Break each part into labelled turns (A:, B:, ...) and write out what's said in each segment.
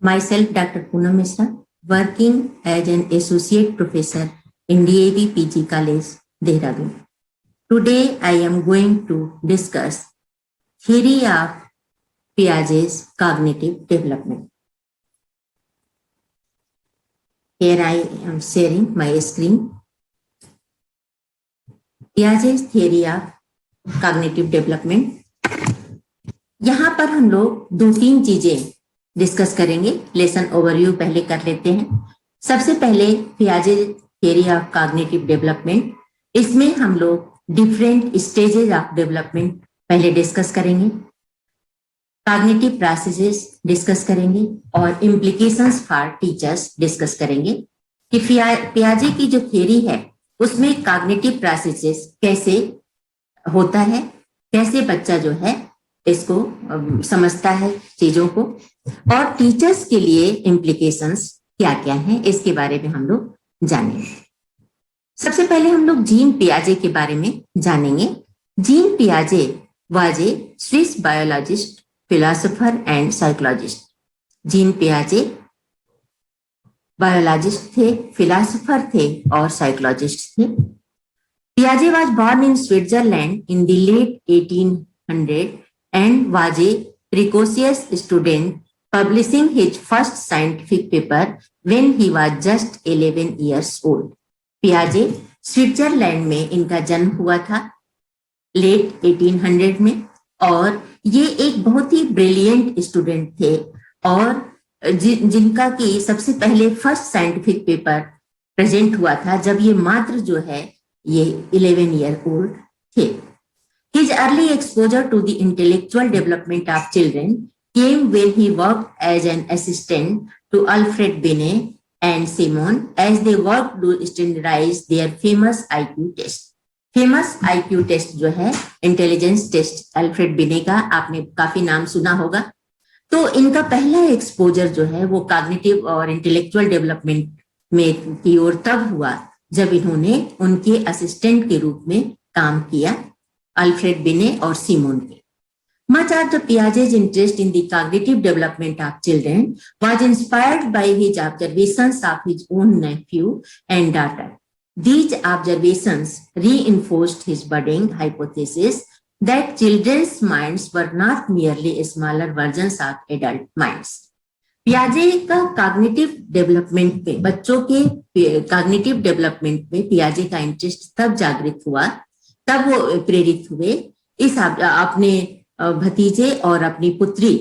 A: Myself, Dr. Poonam Mishra, working as an associate professor in DAV PG College, Dehradun. Today, I am going to discuss theory of Piaget's cognitive development. Here I am sharing my screen. Piaget's theory of cognitive development. यहाँ पर हम लोग 2-3 चीजें discuss करेंगे. Lesson overview पहले कर लेते हैं. सबसे पहले पियाजे थियरी ऑफ कॉग्निटिव डेवलपमेंट. इसमें हम लोग डिफरेंट स्टेजेस ऑफ डेवलपमेंट पहले डिस्कस करेंगे, कॉग्निटिव प्रोसेसेस डिस्कस करेंगे और इम्प्लीकेशंस फॉर टीचर्स डिस्कस करेंगे कि पियाजे की जो थियरी है उसमें कॉग्निटिव प्रोसेसेस कैसे होता है, कैसे बच्चा जो है इसको समझता है चीजों को, और टीचर्स के लिए इम्प्लीकेशंस क्या क्या हैं इसके बारे में हम लोग जानेंगे. सबसे पहले हम लोग जीन पियाजे के बारे में जानेंगे. जीन पियाजे was a Swiss biologist, philosopher and psychologist. Jean पियाजे बायोलॉजिस्ट थे, फिलोसोफर थे और साइकोलॉजिस्ट थे. पियाजे was born in Switzerland in the late 1800 and was a precocious student, publishing his first scientific paper when he was just 11 years old. पियाजे Switzerland में इनका जन्म हुआ था लेट 1800 में, और ये एक बहुत ही ब्रिलियंट स्टूडेंट थे और जिनका कि सबसे पहले फर्स्ट साइंटिफिक पेपर प्रेजेंट हुआ था जब ये मात्र जो है ये 11 ईयर ओल्ड थे. His early exposure to the intellectual development of children came when he worked as an assistant to Alfred Binet and Simon as they worked to standardize their famous IQ test. Famous IQ test जो है intelligence test Alfred बिने का, आपने काफी नाम सुना होगा. तो इनका पहला एक्सपोजर जो है वो कॉग्निटिव और इंटेलेक्चुअल डेवलपमेंट में की ओर तब हुआ जब इन्होंने उनके असिस्टेंट के रूप में काम किया Alfred Binet और Simon के. Much of the Piaget's interest in the cognitive development of children was inspired by his observations of his own nephew and daughter. These observations reinforced his budding hypothesis that children's minds were not merely smaller versions of adult minds. पियाजे का cognitive development में, बच्चों के cognitive development में पियाजे का interest तब जागृत हुआ, तब वो प्रेरित हुए इस अपने भतीजे और अपनी पुत्री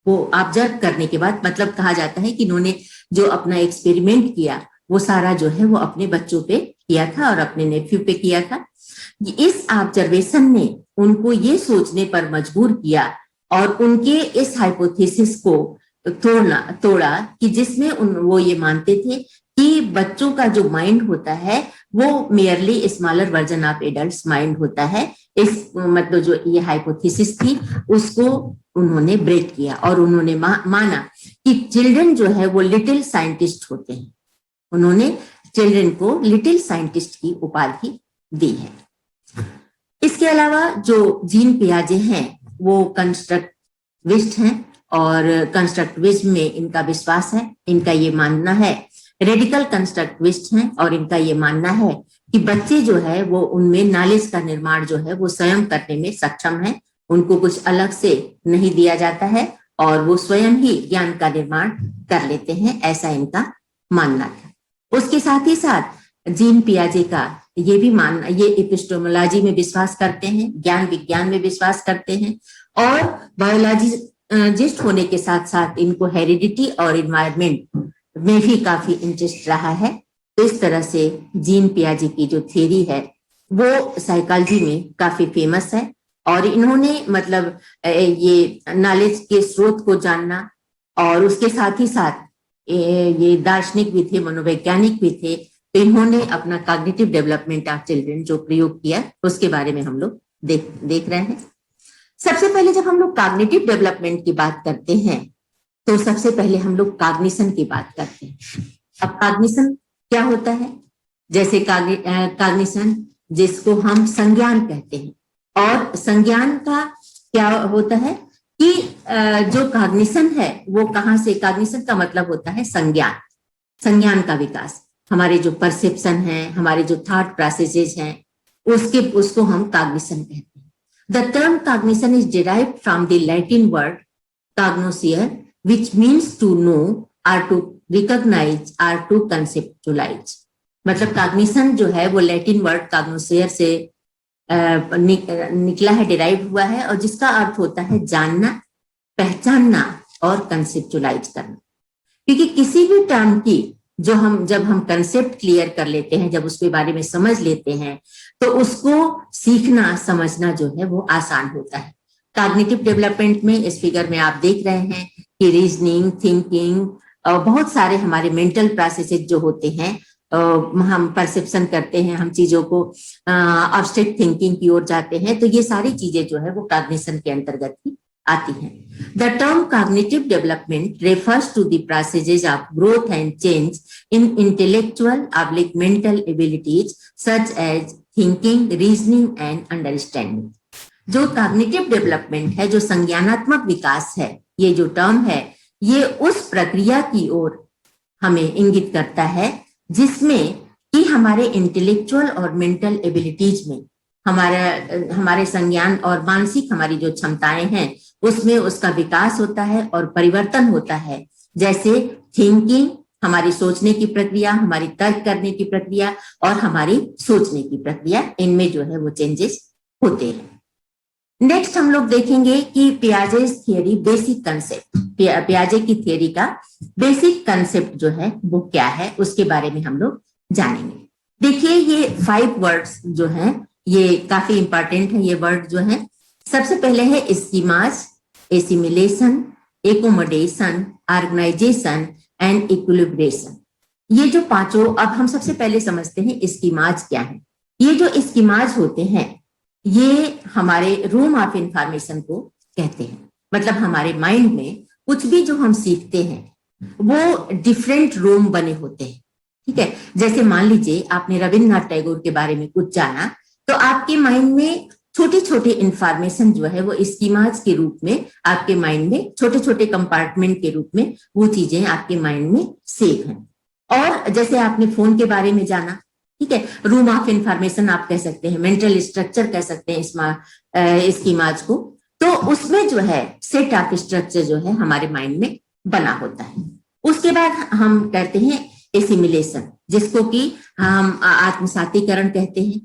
A: को ऑब्जर्व करने के बाद. मतलब कहा जाता है कि इन्होंने जो अपना एक्सपेरिमेंट किया वो सारा जो है वो अपने बच्चों पे किया था और अपने नेफ्यू पे किया था. इस ऑब्जर्वेशन ने उनको ये सोचने पर मजबूर किया और उनके इस हाइपोथेसिस को तोड़ा कि जिसमें वो ये मानते थे कि बच्चों का जो माइंड होता है वो merely smaller version of adults mind होता है. इस मतलब जो ये हाइपोथेसिस थी उसको उन्होंने ब्रेक किया और उन्होंने माना कि चिल्ड्रन जो है वो लिटिल साइंटिस्ट होते हैं. उन्होंने चिल्ड्रन को लिटिल साइंटिस्ट की उपाधि दी है. इसके अलावा जो जीन पियाजे हैं वो कंस्ट्रक्टिविस्ट हैं और कंस्ट्रक्टिविज्म में इनका विश्वास है. इनका ये मानना है, रेडिकल कंस्ट्रक्टिविस्ट हैं और इनका ये मानना है कि बच्चे जो है वो उनमें नॉलेज का निर्माण जो है वो स्वयं करने में सक्षम है. उनको कुछ अलग से नहीं दिया जाता है और वो स्वयं ही ज्ञान का निर्माण कर लेते हैं, ऐसा इनका मानना था. उसके साथ ही साथ जीन पियाजे का ये भी मानना, ये एपिस्टेमोलॉजी में विश्वास करते हैं, ज्ञान विज्ञान में विश्वास करते हैं और बायोलॉजिस्ट होने के साथ साथ इनको हेरिडिटी और इन्वायरमेंट में भी काफी इंटरेस्ट रहा है. तो इस तरह से जीन पियाजे की जो थ्योरी है वो साइकोलॉजी में काफी फेमस है और इन्होंने मतलब ये नॉलेज के स्रोत को जानना और उसके साथ ही साथ ये दार्शनिक भी थे, मनोवैज्ञानिक भी थे. तो इन्होंने अपना कॉग्निटिव डेवलपमेंट ऑफ चिल्ड्रन जो प्रयोग किया उसके बारे में हम लोग देख रहे हैं. सबसे पहले जब हम लोग कॉग्निटिव डेवलपमेंट की बात करते हैं तो सबसे पहले हम लोग कॉग्निशन की बात करते हैं. अब कॉग्निशन क्या होता है? जैसे कॉग्निशन जिसको हम संज्ञान कहते हैं, और संज्ञान का क्या होता है कि जो कॉग्निशन है वो कहाँ से, कॉग्निशन का मतलब होता है संज्ञान, संज्ञान का विकास, हमारे जो परसेप्शन है, हमारे जो थॉट प्रोसेसेस हैं, उसको हम कॉग्निशन कहते हैं। The term cognition is derived from the Latin word cognoscere, which means to know or to recognize or to conceptualize। मतलब कॉग्निशन जो है वो लैटिन वर्ड कॉग्नोसियर से निकला है, डिराइव हुआ है, और जिसका अर्थ होता है जानना, पहचानना और कंसेप्चुलाइज करना। क्योंकि किसी भी टर्म की जब हम कंसेप्ट क्लियर कर लेते हैं, जब उसके बारे में समझ लेते हैं, तो उसको सीखना समझना जो है वो आसान होता है। कॉग्निटिव डेवलपमेंट में इस फिगर में आप देख रहे हैं कि रीजनिंग, थिंकिंग और बहुत सारे हमारे मेंटल प्रोसेसेस जो होते हैं, हम परसेप्शन करते हैं, हम चीजों को एब्स्ट्रैक्ट थिंकिंग की ओर जाते हैं, तो ये सारी चीजें जो है वो कॉग्निशन के अंतर्गत ही आती हैं। The term cognitive development refers to the processes of growth and change in intellectual oblique mental abilities such as thinking, reasoning and understanding. जो कॉग्निटिव डेवलपमेंट है, जो संज्ञानात्मक विकास है, ये जो टर्म है, ये उस प्रक्रिया की ओर हमें इंगित करता है जिसमें कि हमारे इंटेलेक्चुअल और मेंटल एबिलिटीज में हमारे संज्ञान और मानसिक हमारी जो क्षमताएं हैं उसमें उसका विकास होता है और परिवर्तन होता है। जैसे थिंकिंग, हमारी सोचने की प्रक्रिया, हमारी तर्क करने की प्रक्रिया और हमारी सोचने की प्रक्रिया, इनमें जो है वो चेंजेस होते हैं। नेक्स्ट हम लोग देखेंगे कि पियाजेस थियरी बेसिक कंसेप्ट, पियाजे की थियरी का बेसिक कंसेप्ट जो है वो क्या है, उसके बारे में हम लोग जानेंगे। देखिए ये 5 वर्ड्स जो हैं ये काफी इंपॉर्टेंट है। ये वर्ड जो है, सबसे पहले है schemas, assimilation, accommodation, organisation and equilibration. ये जो पांचों, अब हम सबसे पहले समझते हैं स्कीमाज क्या है। ये जो स्कीमाज होते हैं ये हमारे रूम ऑफ इंफॉर्मेशन को कहते हैं। मतलब हमारे माइंड में कुछ भी जो हम सीखते हैं वो डिफरेंट रूम बने होते हैं, ठीक है। जैसे मान लीजिए आपने रविन्द्रनाथ टैगोर के बारे में कुछ जाना, तो आपके माइंड में छोटे छोटे इंफॉर्मेशन जो है वो स्कीमाज के रूप में आपके माइंड में, छोटे छोटे कंपार्टमेंट के रूप में वो चीजें आपके माइंड में सेव हैं। और जैसे आपने फोन के बारे में जाना, ठीक है, रूम ऑफ इंफॉर्मेशन आप कह सकते हैं, मेंटल स्ट्रक्चर कह सकते हैं स्कीमाज को। तो उसमें जो है सेट ऑफ स्ट्रक्चर जो है हमारे माइंड में बना होता है। उसके बाद हम कहते हैं एसिमिलेशन, जिसको कि हम आत्मसातीकरण कहते हैं।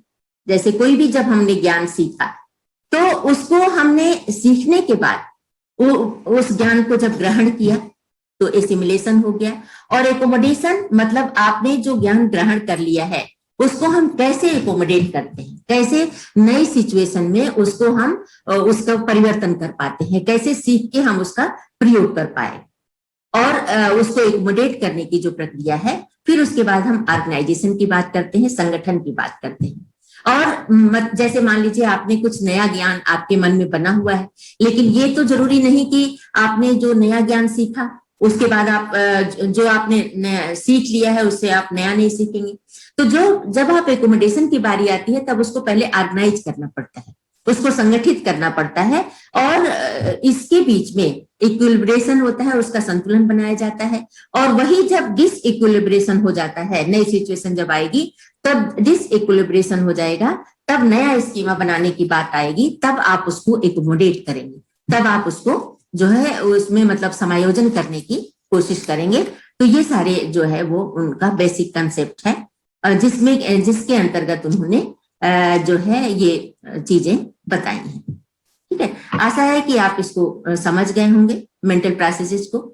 A: जैसे कोई भी जब हमने ज्ञान सीखा तो उसको हमने सीखने के बाद उस ज्ञान को जब ग्रहण किया तो एसिमिलेशन हो गया। और एकोमोडेशन मतलब आपने जो ज्ञान ग्रहण कर लिया है उसको हम कैसे एकोमोडेट करते हैं, कैसे नई सिचुएशन में उसको हम उसका परिवर्तन कर पाते हैं, कैसे सीख के हम उसका प्रयोग कर पाए, और उसको एकोमोडेट करने की जो प्रक्रिया है। फिर उसके बाद हम ऑर्गेनाइजेशन की बात करते हैं, संगठन की बात करते हैं। और जैसे मान लीजिए आपने कुछ नया ज्ञान आपके मन में बना हुआ है, लेकिन ये तो जरूरी नहीं कि आपने जो नया ज्ञान सीखा उसके बाद आप जो आपने सीख लिया है उससे आप नया नहीं सीखेंगे। तो जब आप एकोमोडेशन की बारी आती है तब उसको पहले ऑर्गेनाइज करना पड़ता है, उसको संगठित करना पड़ता है, और इसके बीच में इक्विलिब्रेशन होता है, उसका संतुलन बनाया जाता है। और वही जब डिस इक्विलिब्रेशन हो जाता है, नई सिचुएशन जब आएगी तब डिस इक्विलिब्रेशन हो जाएगा, तब नया स्कीमा बनाने की बात आएगी, तब आप उसको एकोमोडेट करेंगे, तब आप उसको जो है उसमें मतलब समायोजन करने की कोशिश करेंगे। तो ये सारे जो है वो उनका बेसिक कंसेप्ट है, जिसके अंतर्गत उन्होंने जो है ये चीजें बताई हैं, ठीक है। आशा है कि आप इसको समझ गए होंगे, मेंटल प्रोसेसेस को।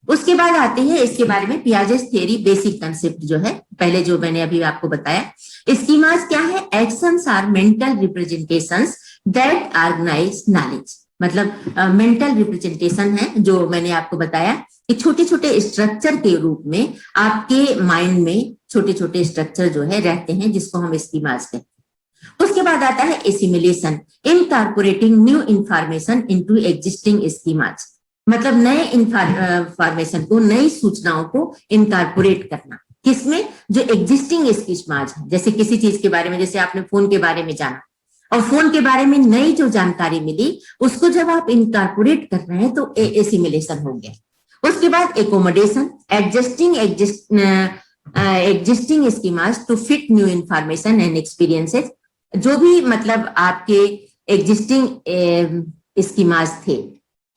A: उसके बाद आते हैं इसके बारे में पियाजेस थ्योरी बेसिक कंसेप्ट जो है, पहले जो मैंने अभी आपको बताया। स्कीमास क्या है? Actions are mental representations that organise knowledge. मतलब मेंटल रिप्रेजेंटेशन है, जो मैंने आपको बताया कि छोटे छोटे स्ट्रक्चर के रूप में आपके माइंड में छोटे छोटे स्ट्रक्चर जो है रहते हैं, जिसको हम स्कीमास कहते हैं। उसके बाद आता है assimilation, incorporating new information into existing schemas. मतलब नए इंफॉर्मेशन को, नई सूचनाओं को इनकॉर्पोरेट करना, किसमें? जो एग्जिस्टिंग स्कीमास है। जैसे किसी चीज के बारे में, जैसे आपने फोन के बारे में जाना, और फोन के बारे में नई जो जानकारी मिली उसको जब आप इनकॉर्पोरेट कर रहे हैं तो एसिमिलेशन हो गया। उसके बाद accommodation, existing schemas to fit new information and experiences. जो भी मतलब आपके एग्जिस्टिंग स्कीमास थे,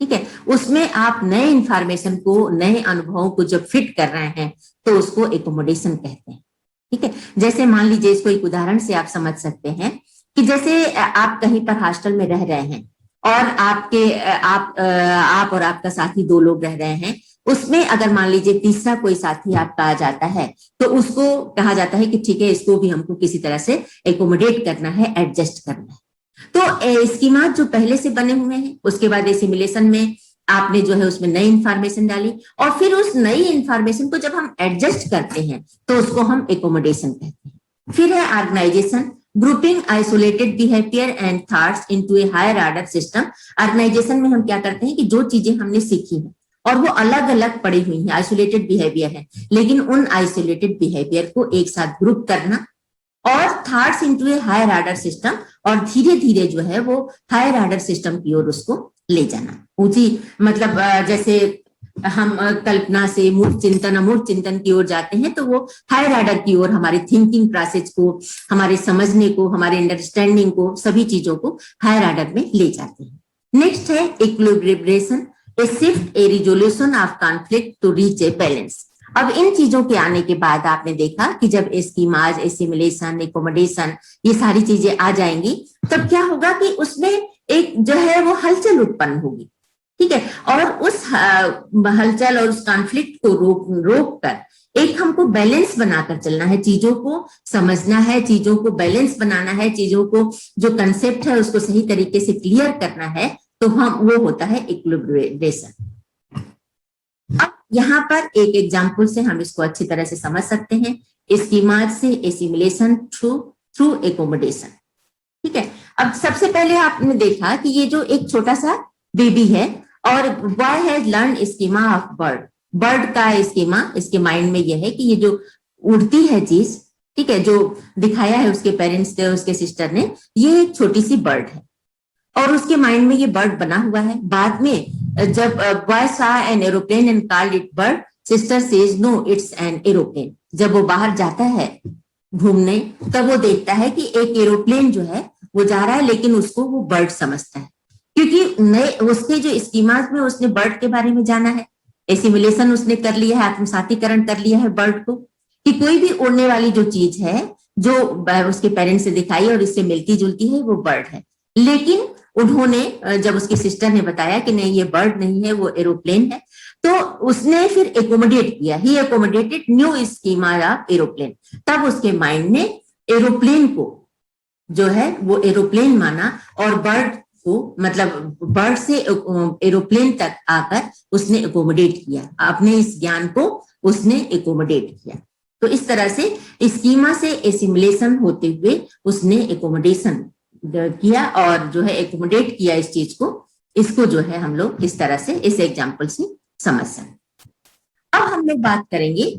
A: ठीक है, उसमें आप नए इंफॉर्मेशन को, नए अनुभवों को जब फिट कर रहे हैं तो उसको एकोमोडेशन कहते हैं। ठीक है, जैसे मान लीजिए, इसको एक उदाहरण से आप समझ सकते हैं कि जैसे आप कहीं पर हॉस्टल में रह रहे हैं और आप और आपका साथी 2 लोग रह रहे हैं। उसमें अगर मान लीजिए तीसरा कोई साथी आपका आ जाता है तो उसको कहा जाता है कि ठीक है, इसको भी हमको किसी तरह से एकोमोडेट करना है, एडजस्ट करना है। तो स्कीमा जो पहले से बने हुए हैं, उसके बाद एसिमिलेशन में आपने जो है उसमें नई इंफॉर्मेशन डाली और फिर उस नई इंफॉर्मेशन को जब हम एडजस्ट करते हैं तो उसको हम एकोमोडेशन कहते हैं। फिर है organisation, grouping isolated behaviour and thoughts into a higher order system. Organisation में हम क्या करते हैं कि जो चीजें हमने सीखी हैं और वो अलग अलग पड़ी हुई हैं, आइसोलेटेड बिहेवियर है, लेकिन उन आइसोलेटेड बिहेवियर को एक साथ ग्रुप करना और thoughts into a higher order system, और धीरे धीरे जो है वो हायर ऑर्डर सिस्टम की ओर उसको ले जाना। ऊंची मतलब जैसे हम कल्पना से मूर्त चिंतन, अमूर्त चिंतन की ओर जाते हैं तो वो हायर ऑर्डर की ओर हमारे थिंकिंग प्रोसेस को, हमारे समझने को, हमारे अंडरस्टैंडिंग को, सभी चीजों को हायर ऑर्डर में ले जाते हैं। नेक्स्ट है equilibration, a shift, a resolution of conflict to reach a balance. अब इन चीजों के आने के बाद आपने देखा कि जब स्कीमाज, एसिमिलेशन, एकोमोडेशन, ये सारी चीजें आ जाएंगी तब क्या होगा कि उसमें एक जो है वो हलचल उत्पन्न होगी। ठीक है, और उस हलचल और उस कॉन्फ्लिक्ट को रोक कर एक हमको बैलेंस बनाकर चलना है, चीजों को समझना है, चीजों को बैलेंस बनाना है, चीजों को जो कंसेप्ट है उसको सही तरीके से क्लियर करना है, तो हम वो होता है इक्विलिब्रेशन। अब यहाँ पर एक एग्जाम्पल से हम इसको अच्छी तरह से समझ सकते हैं, स्कीमाज से एसिमिलेशन थ्रू एकोमोडेशन। ठीक है, अब सबसे पहले आपने देखा कि ये जो एक छोटा सा बेबी है और boy has learn schema of bird का स्कीमा इसके माइंड में यह है कि ये जो उड़ती है चीज, ठीक है, जो दिखाया है उसके पेरेंट्स ने, उसके सिस्टर ने, ये एक छोटी सी बर्ड है और उसके माइंड में ये बर्ड बना हुआ है। बाद में जब boy saw an aeroplane and called it bird, sister says no it's an aeroplane. जब वो बाहर जाता है घूमने तब वो देखता है कि एक एरोप्लेन जो है वो जा रहा है, लेकिन उसको वो बर्ड समझता है क्योंकि नए उसके जो स्कीमाज में उसने बर्ड के बारे में जाना है, एसिमिलेशन उसने कर लिया है, आत्मसातीकरण कर लिया है बर्ड को, कि कोई भी उड़ने वाली जो चीज है जो उसके पेरेंट्स से दिखाई और इससे मिलती जुलती है वो बर्ड है। लेकिन उन्होंने जब उसकी सिस्टर ने बताया कि नहीं ये बर्ड नहीं है, वो एरोप्लेन है, तो उसने फिर एकोमोडेट किया, he accommodated new schema of aeroplane. तब उसके माइंड ने एरोप्लेन को जो है वो एरोप्लेन माना और बर्ड को, मतलब बर्ड से एरोप्लेन तक आकर उसने एकोमोडेट किया, अपने इस ज्ञान को उसने एकोमोडेट किया। तो इस तरह से स्कीमा से एसिमिलेशन होते हुए उसने एकोमोडेशन किया और जो है एकोमोडेट किया इस चीज को, इसको जो है हम लोग इस तरह से इस एग्जाम्पल से समझ सकते। अब हम लोग बात करेंगे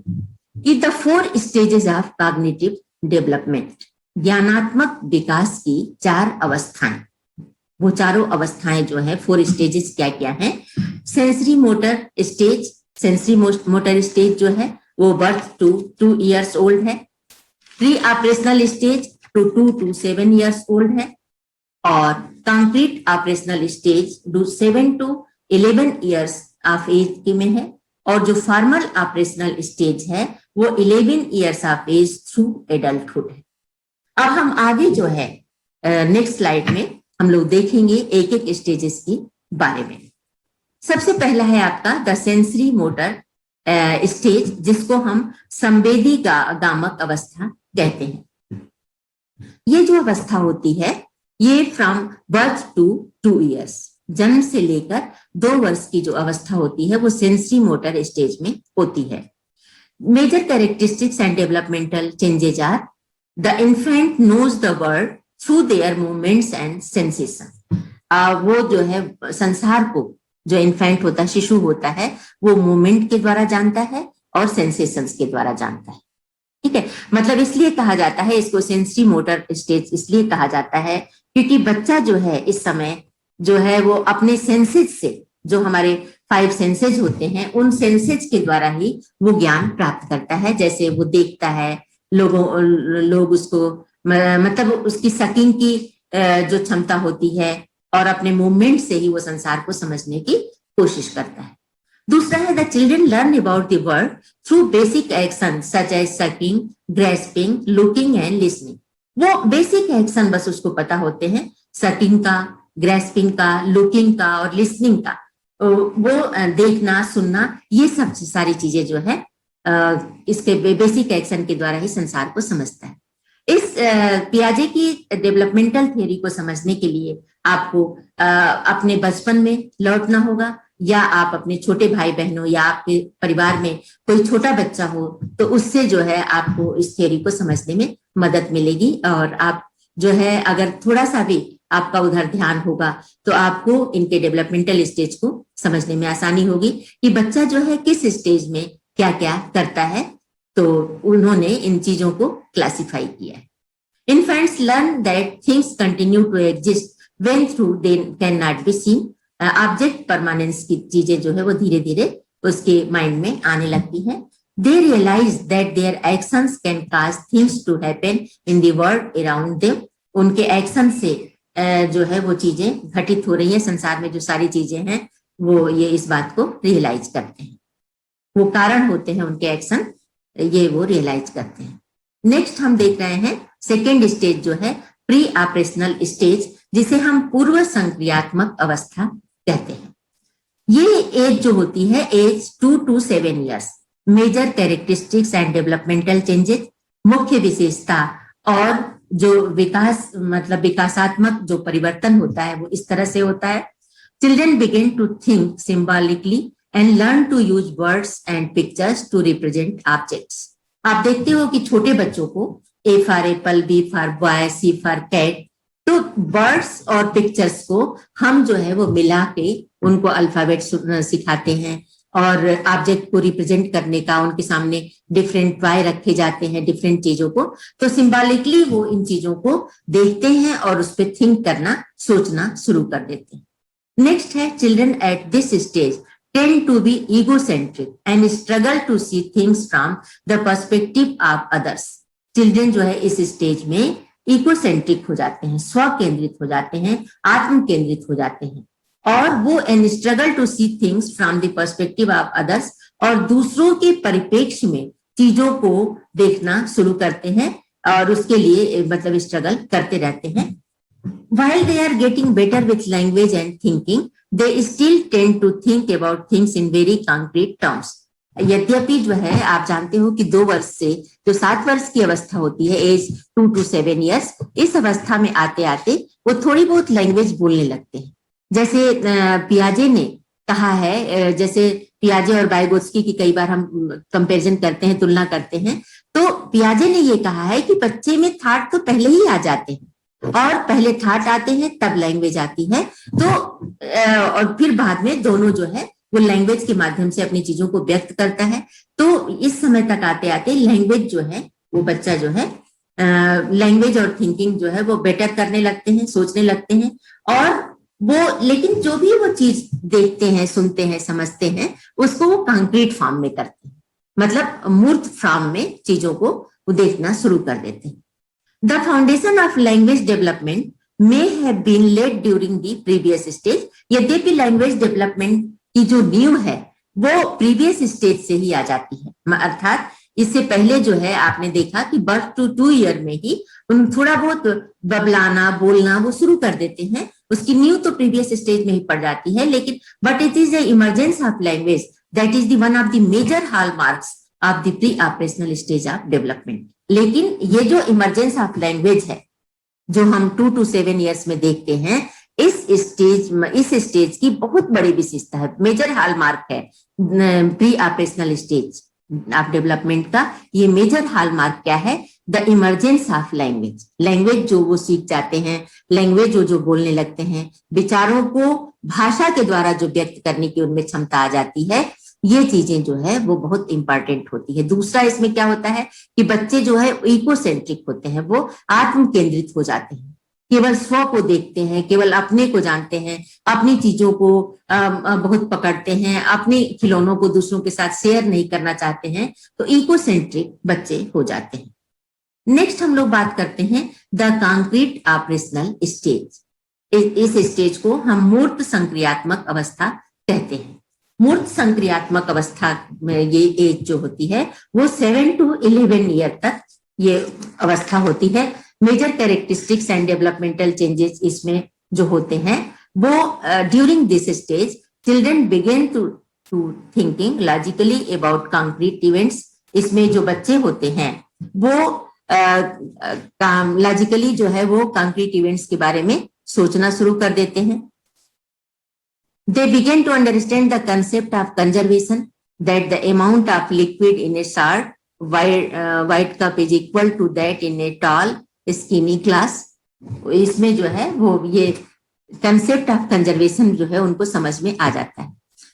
A: कि the 4 stages of cognitive development, ज्ञानात्मक विकास की 4 अवस्थाएं। वो चारों अवस्थाएं जो है 4 स्टेजेस क्या क्या हैं? Sensory motor stage, sensory motor stage जो है वो बर्थ टू 2 years ओल्ड है। Pre operational stage 2 to 7 years old है और complete operational stage 7 to 11 years of age में है और जो फॉर्मल ऑपरेशनल स्टेज है वो 11 years of age through adulthood है। अब हम आगे जो है नेक्स्ट स्लाइड में हम लोग देखेंगे एक एक स्टेजेस के बारे में। सबसे पहला है आपका द सेंसरी मोटर स्टेज, जिसको हम संवेदी गामक अवस्था कहते हैं। ये जो अवस्था होती है ये फ्रॉम बर्थ टू 2 years, जन्म से लेकर 2 वर्ष की जो अवस्था होती है वो सेंसरी मोटर स्टेज में होती है। Major characteristics and developmental changes are the infant knows the world through their movements and sensation. वो जो है संसार को, जो इन्फेंट होता है, शिशु होता है, वो मूवमेंट के द्वारा जानता है और सेंसेशंस के द्वारा जानता है। ठीक है, मतलब इसलिए कहा जाता है इसको सेंसरी मोटर स्टेज, इसलिए कहा जाता है क्योंकि बच्चा जो है इस समय जो है वो अपने सेंसेज से, जो हमारे 5 सेंसेज होते हैं, उन सेंसेज के द्वारा ही वो ज्ञान प्राप्त करता है। जैसे वो देखता है, लोग उसको मतलब उसकी सकिंग की जो क्षमता होती है, और अपने मूवमेंट से ही वो संसार को समझने की कोशिश करता है। दूसरा है, the children learn about the world through basic action such as sucking, grasping, looking and listening. वो बेसिक एक्शन बस उसको पता होते हैं, सकिंग का, ग्रेस्पिंग का, लुकिंग का और लिसनिंग का। वो देखना, सुनना, ये सब सारी चीजें जो है इसके बेसिक एक्शन के द्वारा ही संसार को समझता है। इस पियाजे की डेवलपमेंटल थ्योरी को समझने के लिए आपको अपने बचपन में लौटना होगा, या आप अपने छोटे भाई बहनों या आपके परिवार में कोई छोटा बच्चा हो तो उससे जो है आपको इस थ्योरी को समझने में मदद मिलेगी। और आप जो है अगर थोड़ा सा भी आपका उधर ध्यान होगा तो आपको इनके डेवलपमेंटल स्टेज को समझने में आसानी होगी कि बच्चा जो है किस स्टेज में क्या क्या करता है। तो उन्होंने इन चीजों को क्लासिफाई किया है। Infants learn that things continue to exist when through they can not be seen. Object permanence की चीजें जो है वो धीरे धीरे उसके माइंड में आने लगती है। They realise that their actions can cause things to happen in the world around them. उनके एक्शन से जो है वो चीजें घटित हो रही है, संसार में जो सारी चीजें हैं वो ये इस बात को रियलाइज करते हैं, वो कारण होते हैं उनके एक्शन, ये वो रियलाइज करते हैं। नेक्स्ट हम देख रहे हैं सेकेंड स्टेज जो है प्री ऑपरेशनल स्टेज, जिसे हम पूर्व संक्रियात्मक अवस्था कहते हैं। ये एज जो होती है, age 2 to 7 years, major characteristics and developmental changes, मुख्य विशेषता और जो विकास मतलब विकासात्मक जो परिवर्तन होता है वो इस तरह से होता है। Children begin to think symbolically and learn to use words and pictures to represent objects. आप देखते हो कि छोटे बच्चों को A for apple, B for boy, C for cat, तो वर्ड्स और पिक्चर्स को हम जो है वो मिला के उनको अल्फाबेट सिखाते हैं, और ऑब्जेक्ट को रिप्रेजेंट करने का उनके सामने डिफरेंट टॉय रखे जाते हैं डिफरेंट चीजों को, तो सिंबॉलिकली वो इन चीजों को देखते हैं और उस पर थिंक करना, सोचना शुरू कर देते हैं। नेक्स्ट है, children eight this stage tend to be egocentric and struggle to see things from the perspective of others. Children जो है इस स्टेज में इकोसेंट्रिक हो जाते हैं, स्व केंद्रित हो जाते हैं, आत्म केंद्रित हो जाते हैं, और वो and struggle to see things from the perspective of others, और दूसरों के परिप्रेक्ष्य में चीजों को देखना शुरू करते हैं और उसके लिए मतलब स्ट्रगल करते रहते हैं। While they are getting better with language and thinking, they still tend to think about things in very concrete terms. यद्यपि जो है आप जानते हो कि 2 वर्ष से जो 7 वर्ष की अवस्था होती है, एज 2 to 7 years, इस अवस्था में आते आते वो थोड़ी बहुत लैंग्वेज बोलने लगते हैं। जैसे पियाजे ने कहा है, जैसे पियाजे और वाइगोत्स्की की कई बार हम कंपैरिजन करते हैं, तुलना करते हैं, तो पियाजे ने ये कहा है कि बच्चे में थॉट तो पहले ही आ जाते हैं, और पहले थॉट आते हैं तब लैंग्वेज आती है, तो और फिर बाद में दोनों जो है वो लैंग्वेज के माध्यम से अपनी चीजों को व्यक्त करता है। तो इस समय तक आते आते लैंग्वेज जो है वो बच्चा जो है लैंग्वेज और थिंकिंग जो है वो बेटर करने लगते हैं, सोचने लगते हैं, और वो लेकिन जो भी वो चीज देखते हैं, सुनते हैं, समझते हैं, उसको वो कंक्रीट फॉर्म में करते हैं, मतलब मूर्त फॉर्म में चीजों को वो देखना शुरू कर देते हैं। The foundation of language development may have been laid during the previous stage. यद्यपि लैंग्वेज डेवलपमेंट की जो नींव है वो प्रीवियस स्टेज से ही आ जाती है, अर्थात इससे पहले जो है आपने देखा कि बर्थ टू 2 ईयर में ही उन थोड़ा बहुत बबलाना, बोलना वो शुरू कर देते हैं, उसकी नींव तो प्रीवियस स्टेज में ही पड़ जाती है। लेकिन but it is the emergence of language that is the one of the major hallmarks of the pre operational stage of development. लेकिन ये जो इमरजेंस ऑफ लैंग्वेज है जो हम 2 to 7 years में देखते हैं, इस स्टेज की बहुत बड़ी विशेषता है, मेजर हॉलमार्क है pre operational stage of development का। ये मेजर हॉलमार्क क्या है? The emergence of language. Language जो वो सीख जाते हैं, लैंग्वेज जो बोलने लगते हैं, विचारों को भाषा के द्वारा जो व्यक्त करने की उनमें क्षमता आ जाती है, ये चीजें जो है वो बहुत इंपॉर्टेंट होती है। दूसरा इसमें क्या होता है कि बच्चे जो है इकोसेंट्रिक होते हैं, वो आत्म केंद्रित हो जाते हैं, केवल स्व को देखते हैं, केवल अपने को जानते हैं, अपनी चीजों को बहुत पकड़ते हैं, अपने खिलौनों को दूसरों के साथ शेयर नहीं करना चाहते हैं, तो इकोसेंट्रिक बच्चे हो जाते हैं। नेक्स्ट हम लोग बात करते हैं द कॉन्क्रीट ऑपरेशनल स्टेज। इस स्टेज को हम मूर्त संक्रियात्मक अवस्था कहते हैं। मूर्त संक्रियात्मक अवस्था में ये एज जो होती है वो 7 to 11 ईयर तक ये अवस्था होती है। Major characteristics and developmental changes इसमें जो होते हैं वो during this stage children begin to thinking logically about concrete events. इसमें जो बच्चे होते हैं वो लॉजिकली जो है वो कॉन्क्रीट इवेंट्स के बारे में सोचना शुरू कर देते हैं। They begin to understand the concept of conservation, that the amount of liquid in a short white cup is equal to that in a tall skinny glass। इसमें जो है वो ये कंसेप्ट ऑफ कंजर्वेशन जो है उनको समझ में आ जाता है।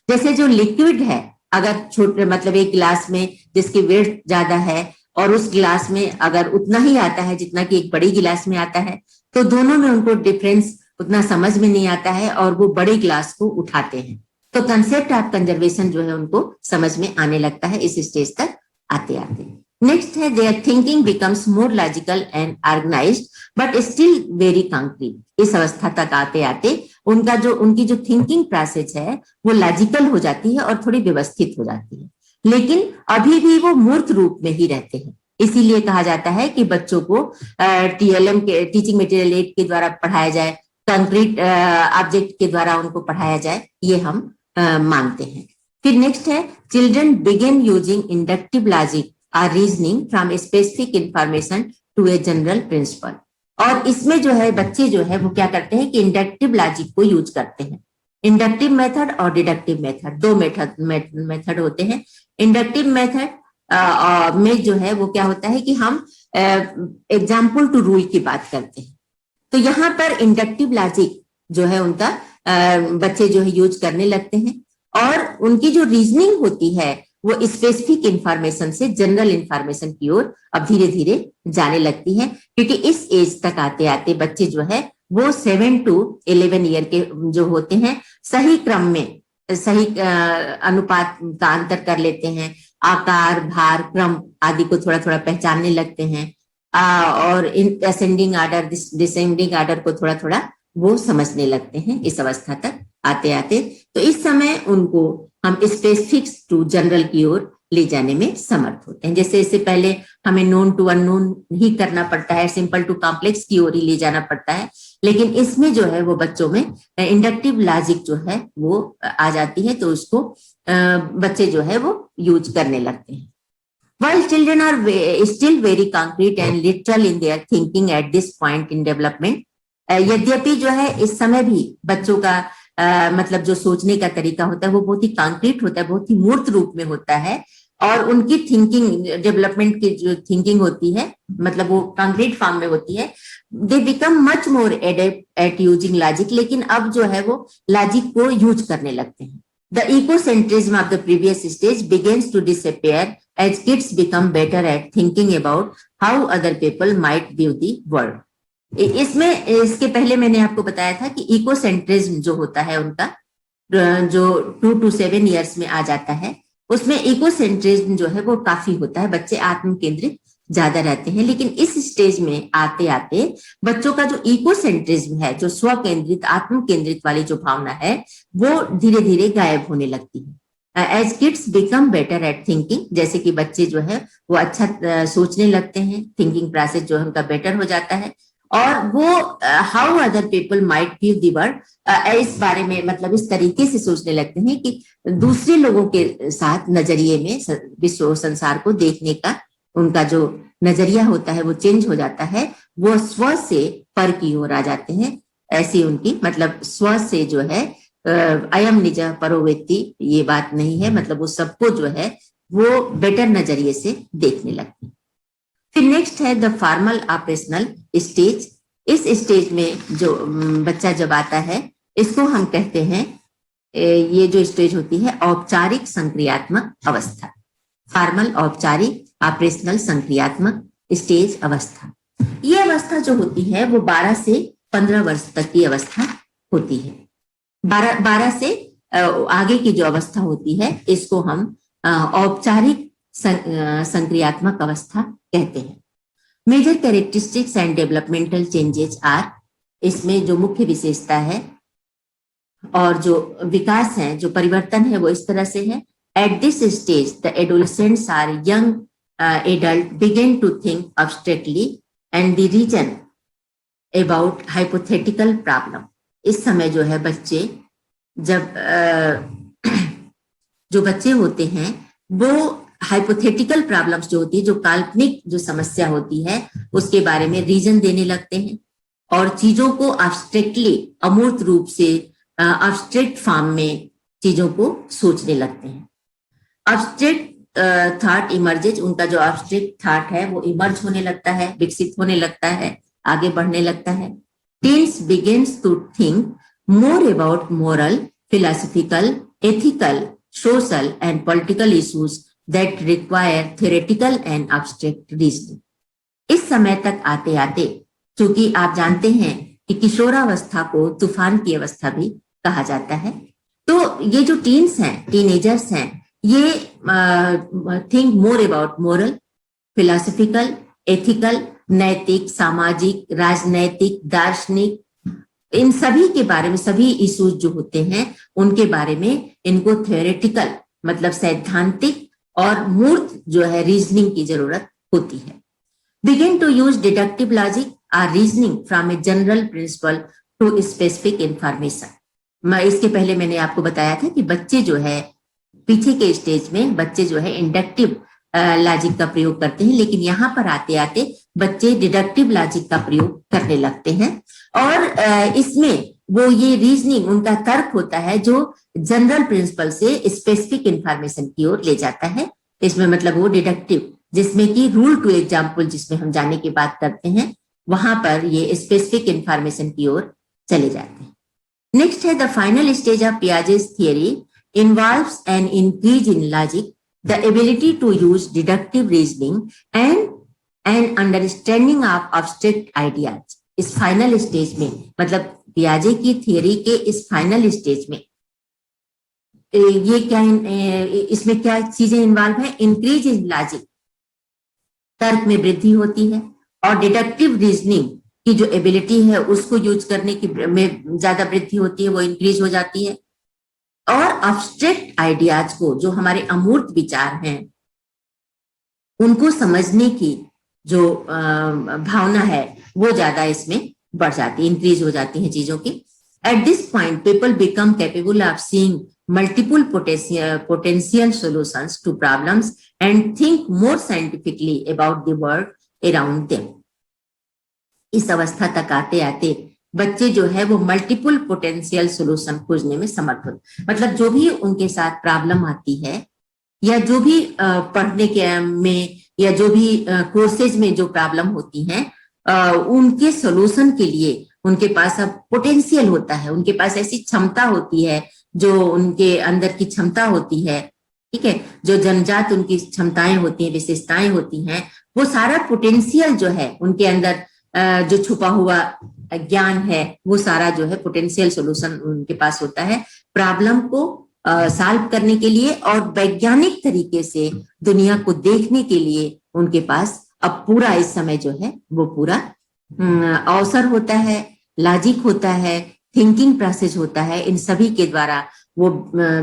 A: जैसे जो लिक्विड है, अगर छोटे मतलब एक गिलास में जिसकी वेट ज्यादा है और उस गिलास में अगर उतना ही आता है जितना कि एक बड़ी गिलास में आता है, तो दोनों में उनको डिफरेंस उतना समझ में नहीं आता है और वो बड़े ग्लास को उठाते हैं। तो कंसेप्ट ऑफ कंजर्वेशन जो है उनको समझ में आने लगता है इस स्टेज तक आते आते। नेक्स्ट है their thinking becomes more logical and organized but still very concrete. इस अवस्था तक आते आते उनकी जो थिंकिंग प्रोसेस है वो लॉजिकल हो जाती है और थोड़ी व्यवस्थित हो जाती है, लेकिन अभी भी वो मूर्त रूप में ही रहते हैं। इसीलिए कहा जाता है कि बच्चों को TLM के टीचिंग मटेरियल एड के द्वारा पढ़ाया जाए, कंक्रीट ऑब्जेक्ट के द्वारा उनको पढ़ाया जाए, ये हम मानते हैं। फिर नेक्स्ट है children begin using inductive logic और reasoning from specific information to a general principle. और इसमें जो है बच्चे जो है वो क्या करते हैं कि इंडक्टिव लॉजिक को यूज करते हैं। इंडक्टिव मेथड और डिडक्टिव मेथड, दो मेथड होते हैं। इंडक्टिव मेथड में जो है वो क्या होता है कि हम एग्जाम्पल टू रूल की बात करते हैं। तो यहाँ पर इंडक्टिव लॉजिक जो है उनका बच्चे जो है यूज करने लगते हैं और उनकी जो रीजनिंग होती है वो स्पेसिफिक इंफॉर्मेशन से जनरल इंफॉर्मेशन की ओर अब धीरे धीरे जाने लगती है, क्योंकि इस एज तक आते आते बच्चे जो है वो 7 to 11 ईयर के जो होते हैं सही क्रम में सही अनुपात का अंतर कर लेते हैं, आकार, भार, क्रम आदि को थोड़ा थोड़ा पहचानने लगते हैं और in ascending order descending order को थोड़ा थोड़ा वो समझने लगते हैं इस अवस्था तक आते आते। तो इस समय उनको हम स्पेसिफिक टू जनरल की ओर ले जाने में समर्थ होते हैं। जैसे इससे पहले हमें नोन टू अननोन ही करना पड़ता है, सिंपल टू कॉम्प्लेक्स की ओर ही ले जाना पड़ता है, लेकिन इसमें जो है वो बच्चों में इंडक्टिव लॉजिक जो है वो आ जाती है, तो उसको बच्चे जो है वो यूज करने लगते हैं। While children are still very concrete and literal in their thinking at this point in development, यद्यपि जो है इस समय भी बच्चों का मतलब जो सोचने का तरीका होता है वो बहुत ही कॉन्क्रीट होता है, बहुत ही मूर्त रूप में होता है और उनकी थिंकिंग डेवलपमेंट की जो थिंकिंग होती है मतलब वो कॉन्क्रीट फॉर्म में होती है। They become much more adept at using logic, लेकिन अब जो है वो लॉजिक को यूज करने लगते हैं। The ecocentrism of the previous stage begins to disappear as kids become better at thinking about how other people might view the world. इसमें इसके पहले मैंने आपको बताया था कि इकोसेंट्रिज्म जो होता है उनका जो 2 to 7 ईयर्स में आ जाता है, उसमें इकोसेंट्रिज्म जो है वो काफी होता है, बच्चे आत्म केंद्रित ज्यादा रहते हैं। लेकिन इस स्टेज में आते आते बच्चों का जो इकोसेंट्रिज्म है, जो स्व केंद्रित आत्म केंद्रित वाली जो भावना है वो धीरे धीरे गायब होने लगती है। As kids become better at thinking, जैसे कि बच्चे जो है वो अच्छा सोचने लगते हैं, थिंकिंग प्रोसेस जो है उनका बेटर हो जाता है और वो how other people might view the world, इस बारे में मतलब इस तरीके से सोचने लगते हैं कि दूसरे लोगों के साथ नजरिए में विश्व संसार को देखने का उनका जो नजरिया होता है वो चेंज हो जाता है, वो स्व से पर की ओर आ जाते हैं। ऐसी उनकी मतलब स्व से जो है अयम निज परो व्यक्ति ये बात नहीं है, मतलब वो सबको जो है वो बेटर नजरिए से देखने लगते हैं। फिर नेक्स्ट है द फॉर्मल ऑपरेशनल स्टेज। इस स्टेज में जो बच्चा जब आता है इसको हम कहते हैं, ये जो स्टेज होती है औपचारिक संक्रियात्मक अवस्था, फॉर्मल औपचारिक ऑपरेशनल संक्रियात्मक स्टेज अवस्था। ये अवस्था जो होती है वो 12 से 15 वर्ष तक की अवस्था होती है। 12 से आगे की जो अवस्था होती है इसको हम औपचारिक संक्रियात्मक अवस्था कहते हैं। Major characteristics and developmental changes are, इसमें जो मुख्य विशेषता है और जो विकास है, जो परिवर्तन है, वो इस तरह से है। At this stage the adolescents are young adult begin to think abstractly and the reason about hypothetical problem. इस समय जो है बच्चे जब जो बच्चे होते हैं वो हाइपोथेटिकल प्रॉब्लम्स जो होती है, जो काल्पनिक जो समस्या होती है, उसके बारे में रीजन देने लगते हैं और चीजों को अब्स्ट्रैक्टली, अमूर्त रूप से, अब्स्ट्रैक्ट फॉर्म में चीजों को सोचने लगते हैं। अब्स्ट्रैक्ट थॉट इमर्जेज, उनका जो अब्स्ट्रैक्ट थॉट है वो इमर्ज होने लगता है, विकसित होने लगता है, आगे बढ़ने लगता है। Teens begins to think more about moral, philosophical, ethical, social and political issues that require theoretical and abstract reasoning। इस समय तक आते आते, क्योंकि आप जानते हैं कि किशोरावस्था को तूफान की अवस्था भी कहा जाता है, तो ये जो टीन्स हैं, टीनेजर्स हैं, ये think more about moral, philosophical, ethical, नैतिक, सामाजिक, राजनैतिक, दार्शनिक, इन सभी के बारे में, सभी इश्यूज जो होते हैं उनके बारे में इनको थ्योरेटिकल मतलब सैद्धांतिक और मूर्त जो है रीजनिंग की जरूरत होती है। Begin to use deductive logic और reasoning from a general principle to specific information. इसके पहले मैंने आपको बताया था कि बच्चे जो है पीछे के स्टेज में बच्चे जो है इंडक्टिव लॉजिक का प्रयोग करते हैं, लेकिन यहाँ पर आते आते बच्चे डिडक्टिव लॉजिक का प्रयोग करने लगते हैं और इसमें वो ये रीजनिंग, उनका तर्क होता है जो जनरल प्रिंसिपल से स्पेसिफिक इंफॉर्मेशन की ओर ले जाता है। इसमें मतलब वो डिडक्टिव, जिसमें कि रूल टू एग्जाम्पल जिसमें हम जाने की बात करते हैं, वहां पर ये स्पेसिफिक इंफॉर्मेशन की ओर चले जाते हैं। नेक्स्ट है the final stage of Piaget's theory involves an increase in logic, the ability to use deductive reasoning and an understanding of abstract ideas. इस फाइनल स्टेज में मतलब पियाजे की थियरी के इस फाइनल स्टेज में ये क्या, इसमें क्या चीजें इन्वॉल्व है? इंक्रीज इन लॉजिक, तर्क में वृद्धि होती है, और डिडक्टिव रीजनिंग की जो एबिलिटी है उसको यूज करने की में ज्यादा वृद्धि होती है, वो इंक्रीज हो जाती है, और एब्स्ट्रैक्ट आइडियाज को, जो हमारे अमूर्त विचार हैं, उनको समझने की जो भावना है वो ज्यादा इसमें बढ़ जाती है, इंक्रीज हो जाती है चीजों की। At this point people become capable of seeing multiple potential solutions to problems and think more scientifically about the world around them. इस अवस्था तक आते आते बच्चे जो है वो मल्टीपल पोटेंशियल सॉल्यूशन खोजने में समर्थ होते, मतलब जो भी उनके साथ प्रॉब्लम आती है या जो भी पढ़ने के में या जो भी कोर्सेज में जो प्रॉब्लम होती हैं, उनके सॉल्यूशन के लिए उनके पास अब पोटेंशियल होता है, उनके पास ऐसी क्षमता होती है, जो उनके अंदर की क्षमता होती है, ठीक है, जो जनजात उनकी क्षमताएं होती हैं, विशेषताएं होती हैं, वो सारा पोटेंशियल जो है उनके अंदर जो छुपा हुआ ज्ञान है, वो सारा जो है पोटेंशियल सॉल्यूशन उनके पास होता है प्रॉब्लम को सॉल्व करने के लिए, और वैज्ञानिक तरीके से दुनिया को देखने के लिए उनके पास अब पूरा इस समय जो है वो पूरा अवसर होता है, लॉजिक होता है, थिंकिंग प्रोसेस होता है। इन सभी के द्वारा वो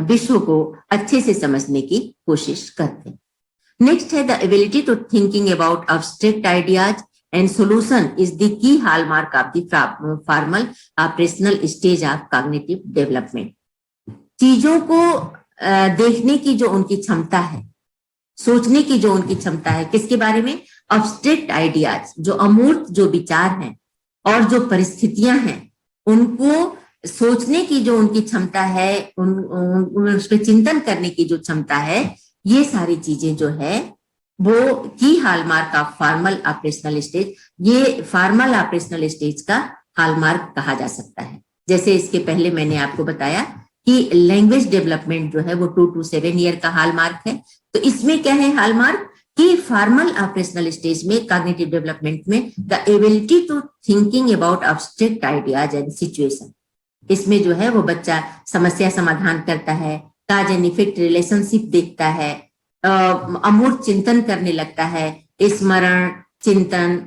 A: विश्व को अच्छे से समझने की कोशिश करते हैं। नेक्स्ट है the ability to thinking about abstract ideas and solution is the key hallmark of the formal operational stage of cognitive development. चीजों को देखने की जो उनकी क्षमता है, सोचने की जो उनकी क्षमता है, किसके बारे में? एब्स्ट्रैक्ट आइडियाज, जो अमूर्त जो विचार हैं और जो परिस्थितियां हैं, उनको सोचने की जो उनकी क्षमता है, उस पर चिंतन करने की जो क्षमता है, ये सारी चीजें जो है वो की hallmark of formal operational stage, ये फॉर्मल ऑपरेशनल स्टेज का हॉलमार्क कहा जा सकता है। जैसे इसके पहले मैंने आपको बताया कि लैंग्वेज डेवलपमेंट जो है वो 2 to 7 ईयर का हॉलमार्क है, तो इसमें क्या है हॉलमार्क? कि फॉर्मल ऑपरेशनल स्टेज में कॉग्निटिव डेवलपमेंट में the ability to thinking about abstract ideas and situation, इसमें जो है वो बच्चा समस्या समाधान करता है, काज एंड इफेक्ट रिलेशनशिप देखता है, अमूर्त चिंतन करने लगता है, स्मरण, चिंतन,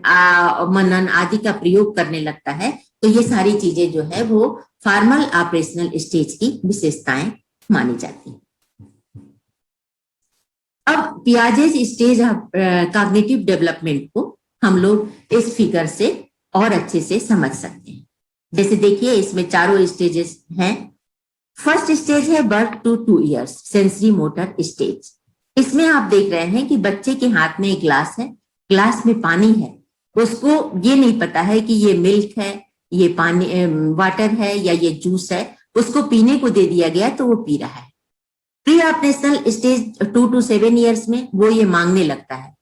A: मनन आदि का प्रयोग करने लगता है। तो ये सारी चीजें जो है वो फॉर्मल ऑपरेशनल स्टेज की विशेषताएं मानी जाती हैं। अब पियाजेज स्टेज ऑफ कॉग्निटिव डेवलपमेंट को हम लोग इस फिगर से और अच्छे से समझ सकते हैं। जैसे देखिए इसमें चारों स्टेजेस हैं। फर्स्ट स्टेज है birth to 2 years, sensory motor stage. इसमें आप देख रहे हैं कि बच्चे के हाथ में एक ग्लास है, ग्लास में पानी है, उसको ये नहीं पता है कि ये मिल्क है, ये पानी वाटर है या ये जूस है, उसको पीने को दे दिया गया तो वो पी रहा है। Pre operational stage 2 to 7 years में वो ये मांगने लगता है,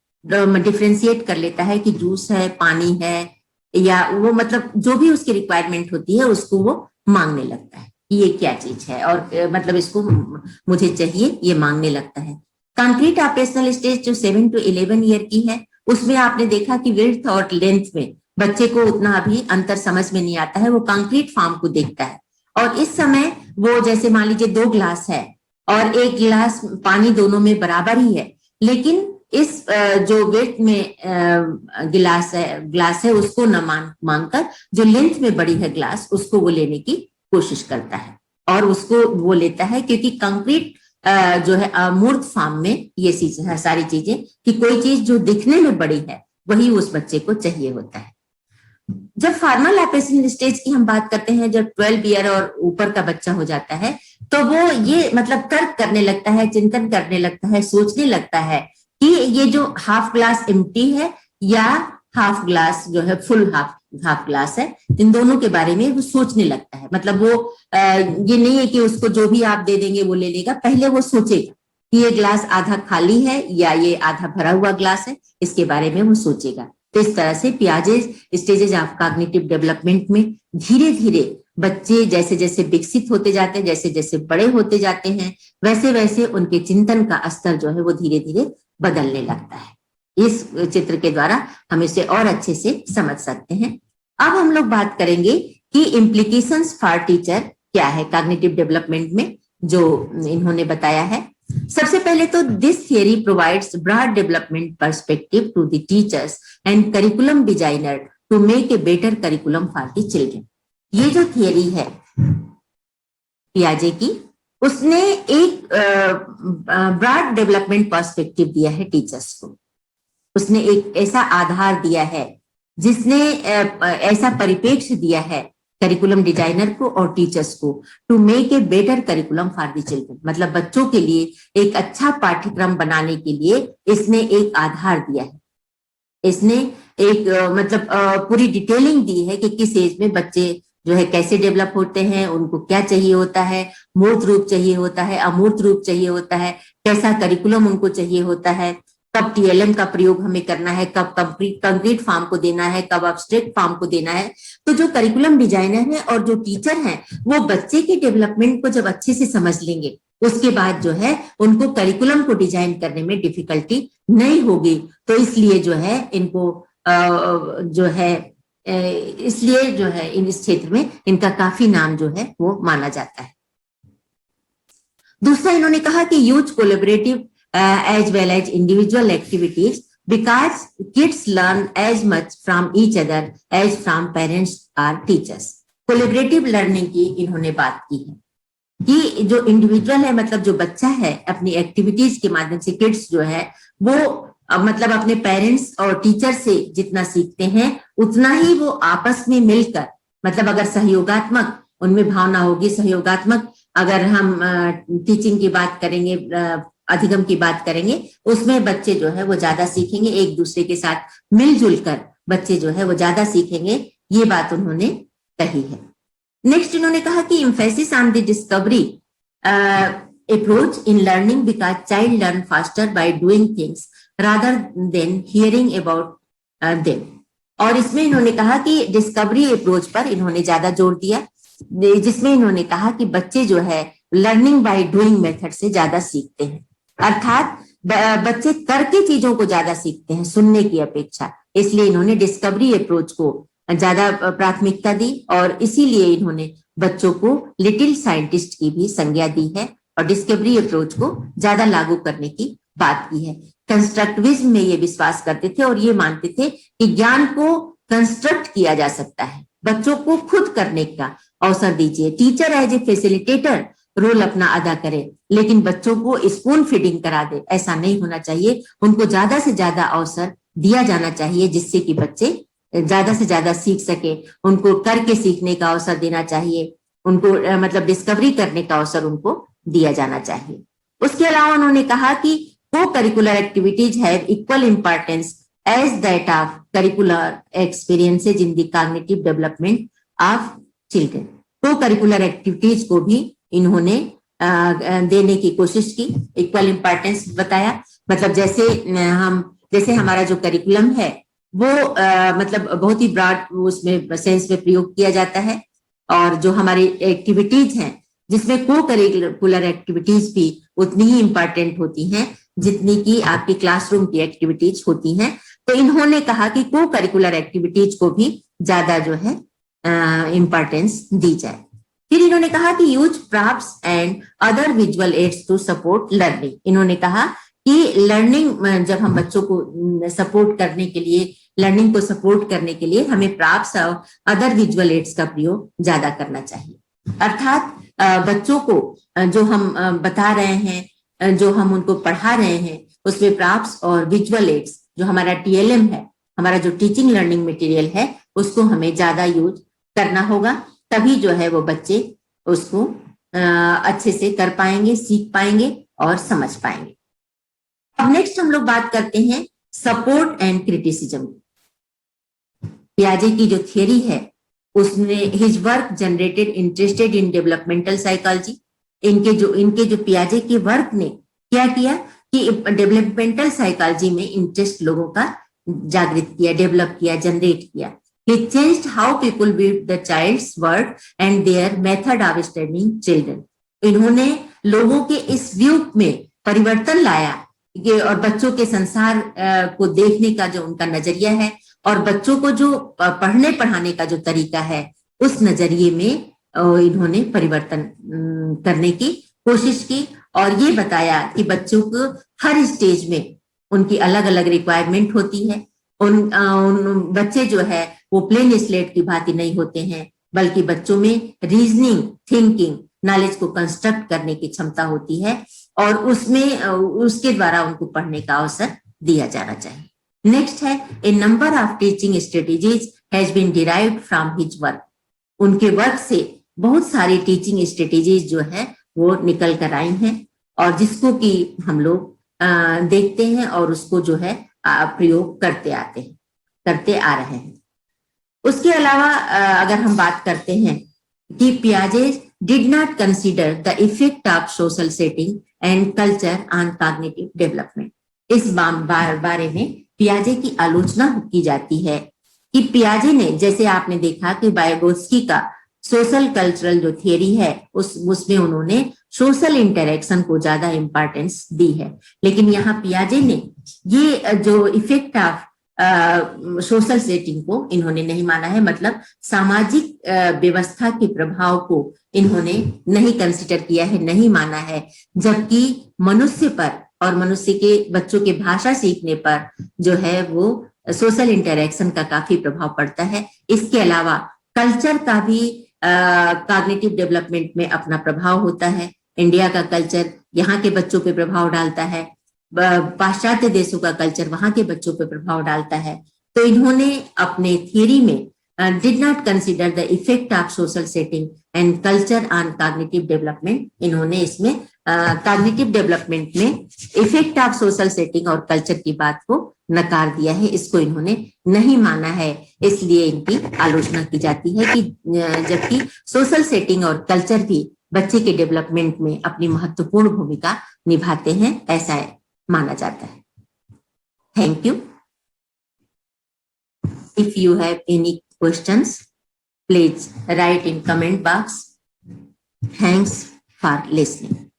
A: डिफ्रेंशिएट कर लेता है कि जूस है, पानी है, या वो मतलब जो भी उसकी रिक्वायरमेंट होती है उसको वो मांगने लगता है कि ये क्या चीज है और मतलब इसको मुझे चाहिए, ये मांगने लगता है। कंक्रीट ऑपरेशनल स्टेज जो 7 to 11 year की है, उसमें आपने देखा कि विड्थ और लेंथ में बच्चे को उतना अभी अंतर समझ में नहीं आता है, वो कंक्रीट फॉर्म को देखता है। और इस समय वो जैसे मान लीजिए 2 ग्लास है और 1 गिलास पानी, दोनों में बराबर ही है, लेकिन इस जो वेट में ग्लास है उसको न मांगकर जो लेंथ में बड़ी है ग्लास, उसको वो लेने की कोशिश करता है और उसको वो लेता है, क्योंकि कंक्रीट जो है अमूर्त फॉर्म में ये सारी चीजें, कि कोई चीज जो दिखने में बड़ी है वही उस बच्चे को चाहिए होता है। जब फॉर्मल ऑपरेशनल स्टेज की हम बात करते हैं, जब 12 year और ऊपर का बच्चा हो जाता है, तो वो ये मतलब तर्क करने लगता है, चिंतन करने लगता है, सोचने लगता है कि ये जो हाफ ग्लास एम्प्टी है या हाफ ग्लास जो है फुल हाफ ग्लास है, इन दोनों के बारे में वो सोचने लगता है। मतलब वो ये नहीं है कि उसको जो भी आप दे देंगे वो ले लेगा, पहले वो सोचेगा कि ये ग्लास आधा खाली है या ये आधा भरा हुआ ग्लास है, इसके बारे में वो सोचेगा। तो इस तरह से पियाजेज स्टेजेज ऑफ कॉग्निटिव डेवलपमेंट में धीरे धीरे बच्चे जैसे जैसे विकसित होते जाते हैं, जैसे जैसे बड़े होते जाते हैं, वैसे वैसे उनके चिंतन का स्तर जो है वो धीरे धीरे बदलने लगता है। इस चित्र के द्वारा हम इसे और अच्छे से समझ सकते हैं। अब हम लोग बात करेंगे कि इम्प्लीकेशंस फॉर टीचर क्या है कॉग्निटिव डेवलपमेंट में, जो इन्होंने बताया है। सबसे पहले तो this theory provides broad development perspective to the teachers and curriculum designer to make a better curriculum for the children. ये जो थियरी है पियाजे की, उसने एक ब्रॉड डेवलपमेंट पर्सपेक्टिव दिया है टीचर्स को। उसने एक ऐसा आधार दिया है, जिसने ऐसा परिप्रेक्ष्य दिया है करिकुलम डिजाइनर को और टीचर्स को, to make a better curriculum for the children. मतलब बच्चों के लिए एक अच्छा पाठ्यक्रम बनाने के लिए इसने एक आधार दिया है। इसने एक मतलब पूरी डिटेलिंग दी है कि किस एज में बच्चे जो है कैसे डेवलप होते हैं, उनको क्या चाहिए होता है, मूर्त रूप चाहिए होता है, अमूर्त रूप चाहिए होता है, कैसा करिकुलम उनको चाहिए होता है, कब टीएलएम का प्रयोग हमें करना है, कब कंक्रीट फॉर्म को देना है, कब अब्स्ट्रैक्ट फॉर्म को देना है। तो जो करिकुलम डिजाइनर है और जो टीचर हैं, वो बच्चे के डेवलपमेंट को जब अच्छे से समझ लेंगे, उसके बाद जो है उनको करिकुलम को डिजाइन करने में डिफिकल्टी नहीं होगी। तो इसलिए जो है इनको जो है इसलिए जो है इस क्षेत्र में इनका काफी नाम जो है वो माना जाता है। दूसरा इन्होंने कहा कि use collaborative as well as individual activities because kids learn as much from each other as from parents or teachers. Collaborative learning की इन्होंने बात की है कि जो इंडिविजुअल है, मतलब जो बच्चा है, अपनी एक्टिविटीज के माध्यम से किड्स जो है वो मतलब अपने पेरेंट्स और टीचर से जितना सीखते हैं उतना ही वो आपस में मिलकर, मतलब अगर सहयोगात्मक उनमें भावना होगी, सहयोगात्मक अगर हम टीचिंग की बात करेंगे, अधिगम की बात करेंगे, उसमें बच्चे जो है वो ज्यादा सीखेंगे, एक दूसरे के साथ मिलजुल कर बच्चे जो है वो ज्यादा सीखेंगे। ये बात उन्होंने कही है। नेक्स्ट इन्होंने कहा कि emphasis on the discovery approach in learning because child learn faster by doing things rather than hearing about them. और इसमें इन्होंने कहा कि डिस्कवरी अप्रोच पर इन्होंने ज्यादा जोर दिया, जिसमें इन्होंने कहा कि बच्चे जो है लर्निंग बाय डूइंग मेथड से ज्यादा सीखते हैं। अर्थात बच्चे करके चीजों को ज्यादा सीखते हैं सुनने की अपेक्षा, इसलिए इन्होंने डिस्कवरी अप्रोच को ज्यादा प्राथमिकता दी और इसीलिए इन्होंने बच्चों को लिटिल साइंटिस्ट की भी संज्ञा दी है और डिस्कवरी अप्रोच को ज्यादा लागू करने की बात की है। कंस्ट्रक्टिविज्म में ये विश्वास करते थे और ये मानते थे कि ज्ञान को कंस्ट्रक्ट किया जा सकता है, बच्चों को खुद करने का अवसर दीजिए। Teacher as a facilitator role अपना अदा करे, लेकिन बच्चों को स्पून फीडिंग करा दे, ऐसा नहीं होना चाहिए। उनको ज्यादा से ज्यादा अवसर दिया जाना चाहिए जिससे कि बच्चे ज्यादा से ज्यादा सीख सके। उनको करके सीखने का अवसर देना चाहिए, उनको मतलब डिस्कवरी करने का अवसर उनको दिया जाना चाहिए। उसके अलावा उन्होंने कहा कि cocurricular activities have equal importance as that of curricular experiences in the cognitive development of children. Cocurricular activities को भी इन्होंने देने की कोशिश की, इक्वल इंपॉर्टेंस बताया। मतलब जैसे हमारा जो करिकुलम है वो मतलब बहुत ही ब्रॉड उसमें सेंस में प्रयोग किया जाता है और जो हमारी एक्टिविटीज हैं जिसमें को करिकुलर एक्टिविटीज भी उतनी ही इंपॉर्टेंट होती हैं जितनी कि आपकी क्लासरूम की एक्टिविटीज होती हैं। तो इन्होंने कहा कि को करिकुलर एक्टिविटीज को भी ज्यादा जो है इंपॉर्टेंस दी जाए। फिर इन्होंने कहा कि use props and other visual aids to support learning. इन्होंने कहा कि लर्निंग जब हम बच्चों को सपोर्ट करने के लिए, लर्निंग को सपोर्ट करने के लिए हमें प्रॉप्स और अदर विजुअल एड्स का प्रयोग ज्यादा करना चाहिए। अर्थात बच्चों को जो हम बता रहे हैं, जो हम उनको पढ़ा रहे हैं, उसमें प्रॉप्स और विजुअल एड्स जो हमारा टीएलएम है, हमारा जो टीचिंग लर्निंग मटेरियल है, उसको हमें ज्यादा यूज करना होगा, तभी जो है वो बच्चे उसको अच्छे से कर पाएंगे, सीख पाएंगे और समझ पाएंगे। अब नेक्स्ट हम लोग बात करते हैं सपोर्ट एंड क्रिटिसिज्म। पियाजे की जो थियरी है उसने his work generated interested in developmental psychology. इनके जो पियाजे के वर्क ने क्या किया कि डेवलपमेंटल साइकोलॉजी में इंटरेस्ट लोगों का जागृत किया, डेवलप किया, जनरेट किया। He changed how people viewed the child's world and their method of studying children. इन्होंने लोगों के इस व्यू में परिवर्तन लाया और बच्चों के संसार को देखने का जो उनका नजरिया है और बच्चों को जो पढ़ने पढ़ाने का जो तरीका है, उस नजरिए में इन्होंने परिवर्तन करने की कोशिश की और ये बताया कि बच्चों को हर स्टेज में उनकी अलग अलग रिक्वायरमेंट होती है। उन बच्चे जो है वो प्लेन स्लेट की भांति नहीं होते हैं, बल्कि बच्चों में रीजनिंग, थिंकिंग, नॉलेज को कंस्ट्रक्ट करने की क्षमता होती है और उसमें उसके द्वारा उनको पढ़ने का अवसर दिया जाना चाहिए। नेक्स्ट है a number of teaching strategies has been derived from his work. उनके वर्क से बहुत सारी टीचिंग स्ट्रेटेजीज जो है वो निकल कर आई हैं और जिसको कि हम लोग देखते हैं और उसको जो है प्रयोग करते आ रहे हैं। उसके अलावा अगर हम बात करते हैं कि पियाजे did not consider the effect of social setting and culture on cognitive development. इस बारे में पियाजे की आलोचना की जाती है कि पियाजे ने, जैसे आपने देखा कि वाइगोत्स्की का सोशल कल्चरल जो थियरी है उसमें उन्होंने सोशल इंटरेक्शन को ज्यादा इंपॉर्टेंस दी है, लेकिन यहाँ पियाजे ने ये जो इफेक्ट ऑफ सोशल सेटिंग को इन्होंने नहीं माना है, मतलब सामाजिक व्यवस्था के प्रभाव को इन्होंने नहीं कंसिडर किया है, नहीं माना है। जबकि मनुष्य पर और मनुष्य के बच्चों के भाषा सीखने पर जो है वो सोशल इंटरेक्शन का काफी प्रभाव पड़ता है। इसके अलावा कल्चर का भी कॉग्निटिव डेवलपमेंट में अपना प्रभाव होता है। इंडिया का कल्चर यहाँ के बच्चों पे प्रभाव डालता है, पाश्चात्य देशों का कल्चर वहां के बच्चों पे प्रभाव डालता है। तो इन्होंने अपने थियरी में did not consider the effect of social setting and culture on cognitive development. इन्होंने इसमें कॉग्निटिव डेवलपमेंट में इफेक्ट ऑफ सोशल सेटिंग और कल्चर की बात को नकार दिया है, इसको इन्होंने नहीं माना है, इसलिए इनकी आलोचना की जाती है कि जबकि सोशल सेटिंग और कल्चर भी बच्चे के डेवलपमेंट में अपनी महत्वपूर्ण भूमिका निभाते हैं, ऐसा माना जाता है। Thank you. If you have any questions please right in comment box. Thanks for listening.